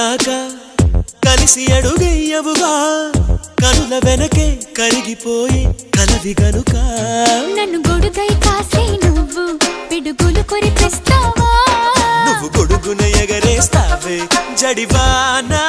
దాకా కలిసి అడుగయ్యవుగా కనుల వెనకే కరిగిపోయి కలవి గనుక నన్ను గొడుగై కాసే నువ్వు పిడుగులు కొరిపిస్తావా నువ్వు గొడుగున ఎగరేస్తావే జడివానా